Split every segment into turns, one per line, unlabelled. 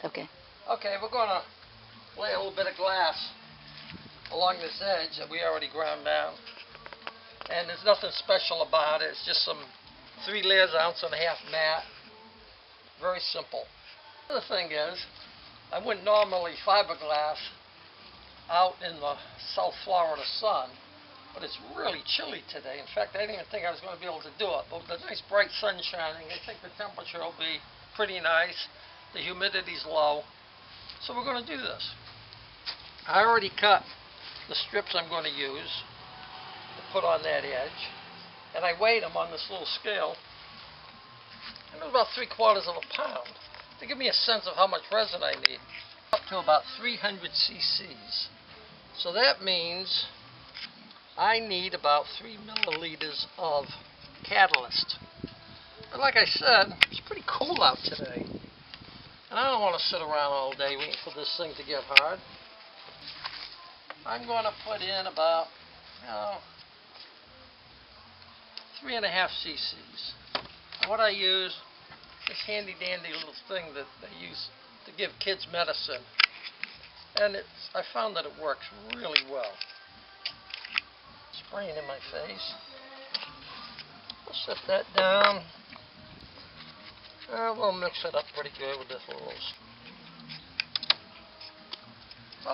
Okay.
Okay, we're going to lay a little bit of glass along this edge that we already ground down. And there's nothing special about it. It's just some 3 layers, 1.5 ounce mat. Very simple. The other thing is, I wouldn't normally fiberglass out in the South Florida sun, but it's really chilly today. In fact, I didn't even think I was going to be able to do it. But with the nice bright sun shining, I think the temperature will be pretty nice. The humidity's low. So we're going to do this. I already cut the strips I'm going to use to put on that edge, and I weighed them on this little scale, and it was about 3/4 of a pound to give me a sense of how much resin I need. Up to about 300 cc's. So that means I need about 3 milliliters of catalyst. But like I said, it's pretty cool out today, and I don't want to sit around all day waiting for this thing to get hard. I'm going to put in about, 3.5 cc's. And what I use, this handy dandy little thing that they use to give kids medicine, and I found that it works really well. Spraying in my face. I'll set that down. We'll mix it up pretty good with this little.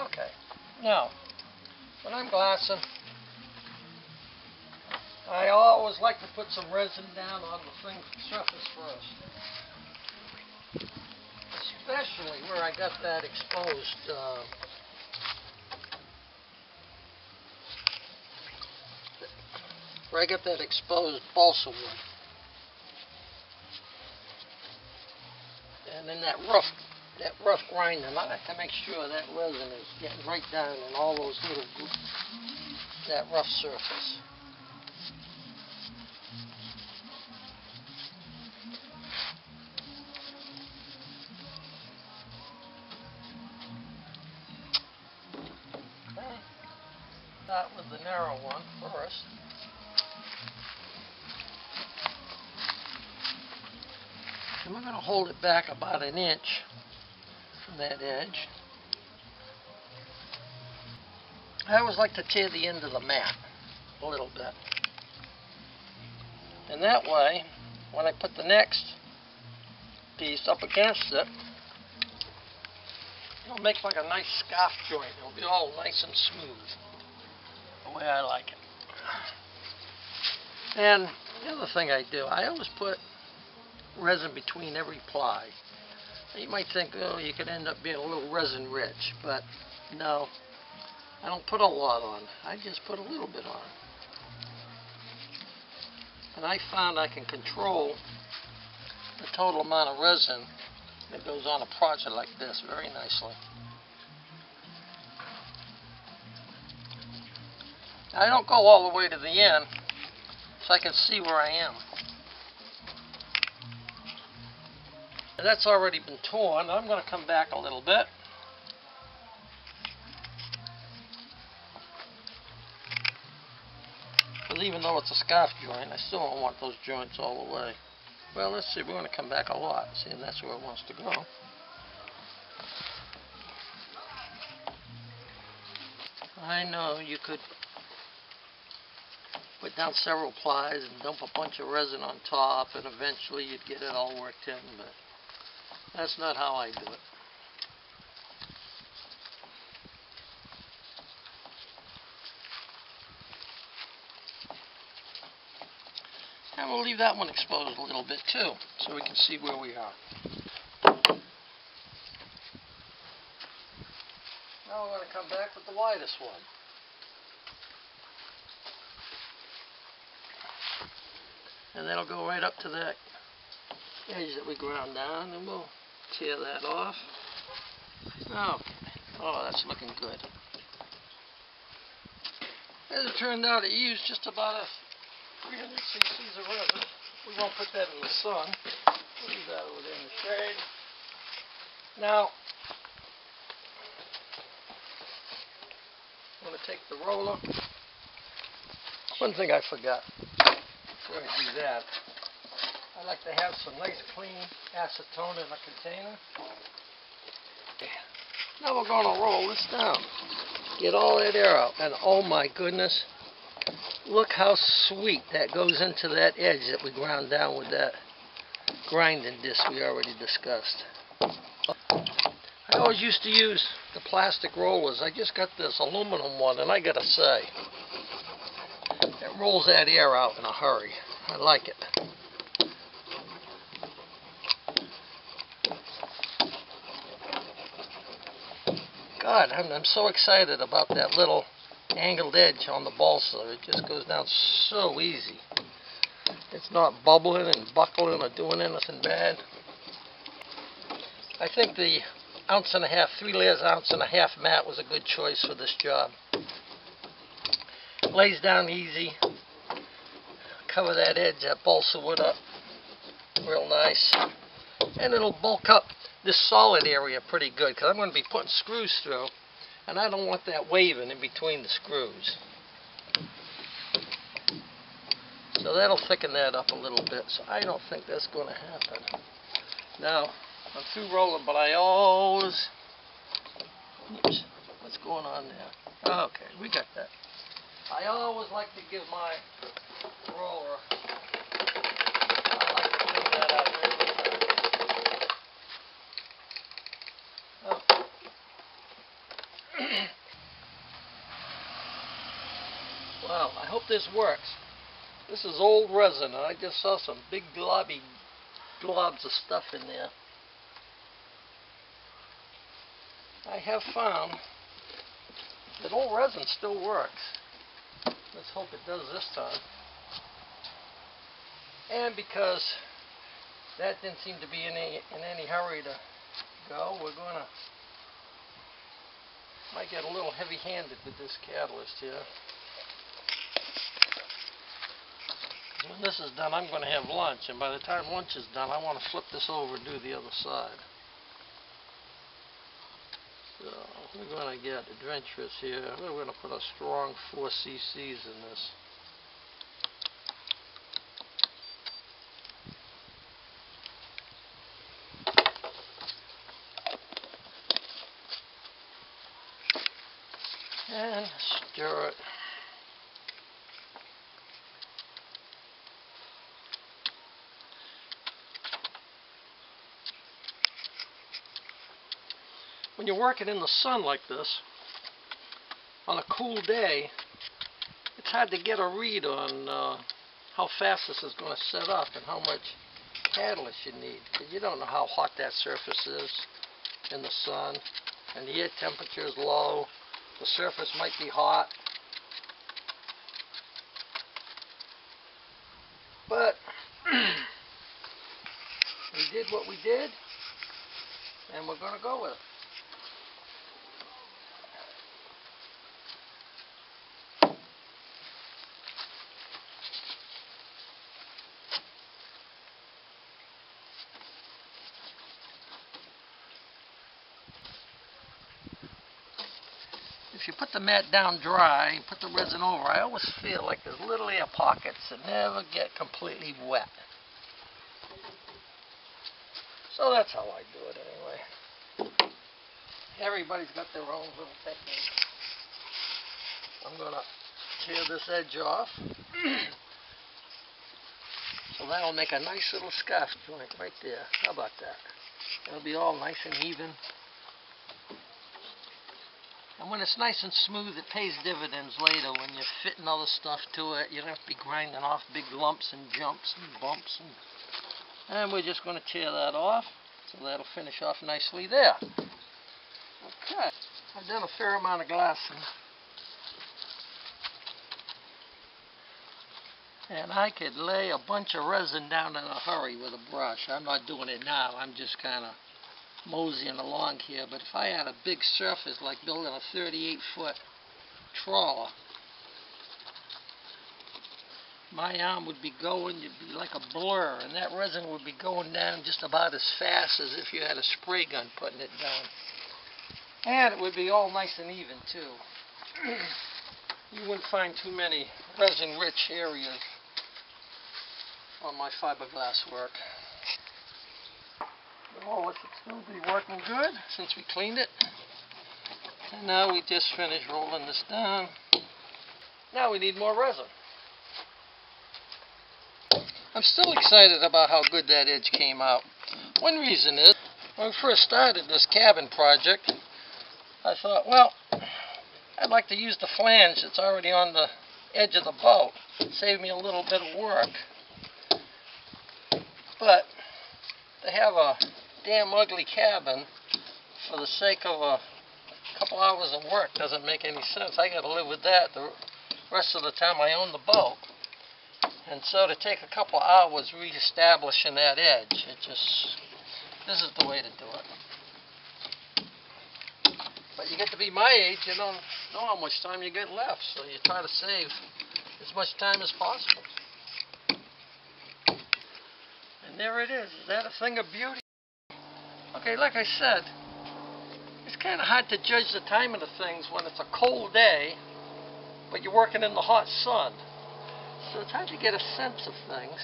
Okay, now when I'm glassing, I always like to put some resin down on the surface first, especially where I got that exposed balsa wood. And then that rough grinding, I like to make sure that resin is getting right down in all those little that rough surface. Okay. Start with the narrow one first. And we're going to hold it back about 1 inch from that edge. I always like to tear the end of the mat a little bit. And that way, when I put the next piece up against it, it'll make like a nice scarf joint. It'll be all nice and smooth, the way I like it. And the other thing I do, I always put resin between every ply. You might think, oh, you could end up being a little resin rich, but no, I don't put a lot on. I just put a little bit on. And I found I can control the total amount of resin that goes on a project like this very nicely. I don't go all the way to the end, so I can see where I am. And that's already been torn. I'm going to come back a little bit. Because even though it's a scarf joint, I still don't want those joints all the way. Well, let's see. We're going to come back a lot. See, and that's where it wants to go. I know you could put down several plies and dump a bunch of resin on top, and eventually you'd get it all worked in, but that's not how I do it. And we'll leave that one exposed a little bit too, so we can see where we are. Now we're going to come back with the widest one. And that'll go right up to that edge that we ground down, and we'll tear that off. Okay. Oh, that's looking good. As it turned out, it used just about 300 cc's of resin. We won't put that in the sun. We'll leave that over there in the shade. Now, I'm going to take the roller. One thing I forgot before I do that, I like to have some nice clean acetone in a container. Now we're going to roll this down. Get all that air out. And oh my goodness, look how sweet that goes into that edge that we ground down with that grinding disc we already discussed. I always used to use the plastic rollers. I just got this aluminum one, and I gotta say, it rolls that air out in a hurry. I like it. God, I'm so excited about that little angled edge on the balsa. It just goes down so easy. It's not bubbling and buckling or doing anything bad. I think the 1.5 ounce, 3 layers 1.5 ounce mat was a good choice for this job. Lays down easy. Cover that edge, that balsa wood up real nice. And it'll bulk up this solid area pretty good, because I'm going to be putting screws through, and I don't want that waving in between the screws. So that'll thicken that up a little bit, so I don't think that's going to happen. Now, I'm through rolling, but I always... Oops, what's going on there? Okay, we got that. I always like to give my roller, I like to clean that out every time. Oh. Wow, I hope this works. This is old resin, and I just saw some big globby globs of stuff in there. I have found that old resin still works. Let's hope it does this time. And because that didn't seem to be in any hurry to go, we're gonna might get a little heavy-handed with this catalyst here. When this is done, I'm going to have lunch, and by the time lunch is done, I want to flip this over and do the other side. So we're going to get adventurous here. We're going to put a strong 4 cc's in this. And stir it. When you're working in the sun like this, on a cool day, it's hard to get a read on how fast this is going to set up and how much catalyst you need. Because you don't know how hot that surface is in the sun, and the air temperature is low. The surface might be hot. But we did what we did, and we're going to go with it. If you put the mat down dry, put the resin over, I always feel like there's little air pockets that never get completely wet. So that's how I do it anyway. Everybody's got their own little technique. I'm going to tear this edge off. So that'll make a nice little scarf joint right there. How about that? It'll be all nice and even. And when it's nice and smooth, it pays dividends later when you're fitting other stuff to it. You don't have to be grinding off big lumps and jumps and bumps. And we're just going to tear that off, so that'll finish off nicely there. Okay, I've done a fair amount of glassing. And I could lay a bunch of resin down in a hurry with a brush. I'm not doing it now. I'm just kind of moseying along here. But if I had a big surface like building a 38-foot trawler, my arm would be going, you'd be like a blur, and that resin would be going down just about as fast as if you had a spray gun putting it down. And it would be all nice and even too. You wouldn't find too many resin-rich areas on my fiberglass work. Oh, it should still be working good since we cleaned it. And now we just finished rolling this down. Now we need more resin. I'm still excited about how good that edge came out. One reason is, when we first started this cabin project, I thought, well, I'd like to use the flange that's already on the edge of the boat. Save me a little bit of work. But to have a damn ugly cabin for the sake of a couple hours of work doesn't make any sense. I got to live with that the rest of the time I own the boat. And so to take a couple hours re-establishing that edge, this is the way to do it. But you get to be my age, you don't know how much time you get left, so you try to save as much time as possible. And there it is. Is that a thing of beauty? Okay, like I said, it's kind of hard to judge the timing of things when it's a cold day, but you're working in the hot sun. So it's hard to get a sense of things.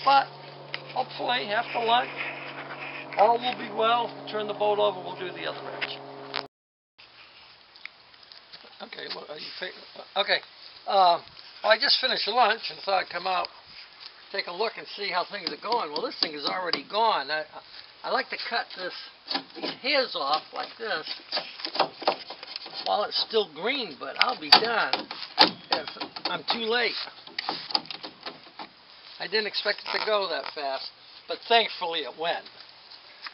But hopefully after lunch, all will be well. Turn the boat over, we'll do the other edge. Okay, well, okay. Well, I just finished lunch and thought I'd come out, take a look and see how things are going. Well, this thing is already gone. I like to cut these hairs off like this while it's still green, but I'll be done if I'm too late. I didn't expect it to go that fast, but thankfully it went,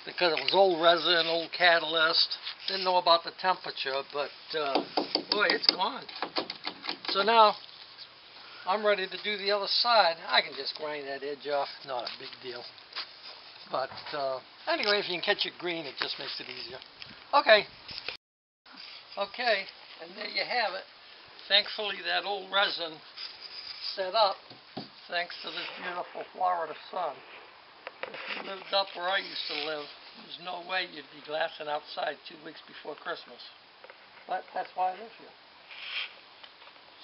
because it was old resin, old catalyst. Didn't know about the temperature, but boy, it's gone. So now I'm ready to do the other side. I can just grind that edge off, not a big deal. But anyway, if you can catch it green, it just makes it easier. Okay, and there you have it. Thankfully that old resin set up, thanks to this beautiful Florida sun. If you lived up where I used to live, there's no way you'd be glassing outside 2 weeks before Christmas. But that's why I live here.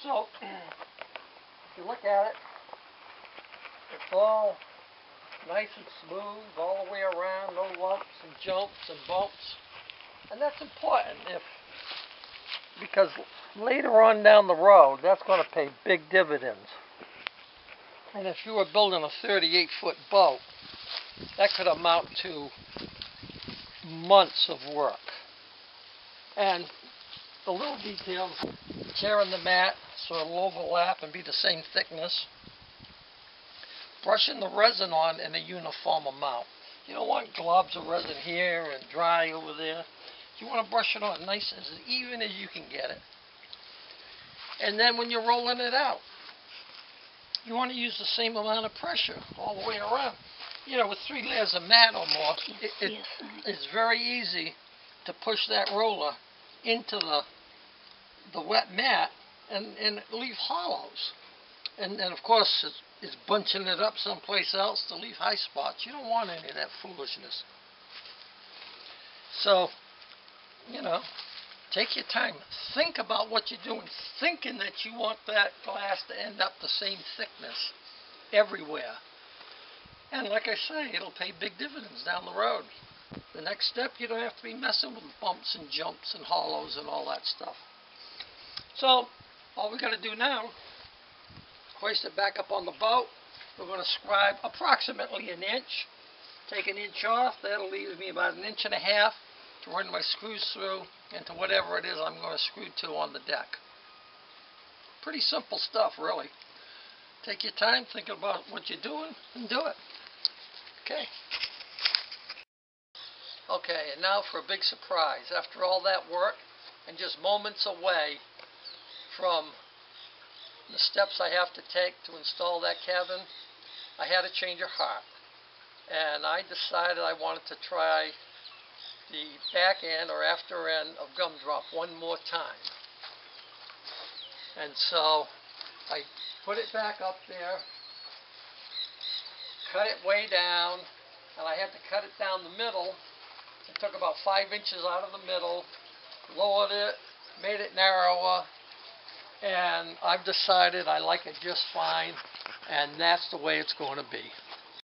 So, if you look at it, it's all nice and smooth all the way around, no lumps and jumps and bumps. And that's important because later on down the road, that's going to pay big dividends. And if you were building a 38-foot boat, that could amount to months of work. And the little details, tearing the mat so it'll overlap and be the same thickness. Brushing the resin on in a uniform amount. You don't want globs of resin here and dry over there. You want to brush it on nice, as even as you can get it. And then when you're rolling it out, you want to use the same amount of pressure all the way around. You know, with 3 layers of mat or more, it's very easy to push that roller into the wet mat and leave hollows. And of course, it's bunching it up someplace else to leave high spots. You don't want any of that foolishness. So, you know, take your time. Think about what you're doing, thinking that you want that glass to end up the same thickness everywhere. And like I say, it'll pay big dividends down the road. The next step, you don't have to be messing with bumps and jumps and hollows and all that stuff. So, all we got to do now, hoist it back up on the boat. We're going to scribe approximately an inch. Take an inch off. That'll leave me about 1.5 inches to run my screws through into whatever it is I'm going to screw to on the deck. Pretty simple stuff, really. Take your time, think about what you're doing, and do it. Okay. Okay, and now for a big surprise. After all that work, and just moments away from the steps I have to take to install that cabin, I had a change of heart. And I decided I wanted to try the back end or after end of gumdrop one more time. And so I put it back up there, cut it way down, and I had to cut it down the middle. It took about 5 inches out of the middle, lowered it, made it narrower, and I've decided I like it just fine, and that's the way it's going to be.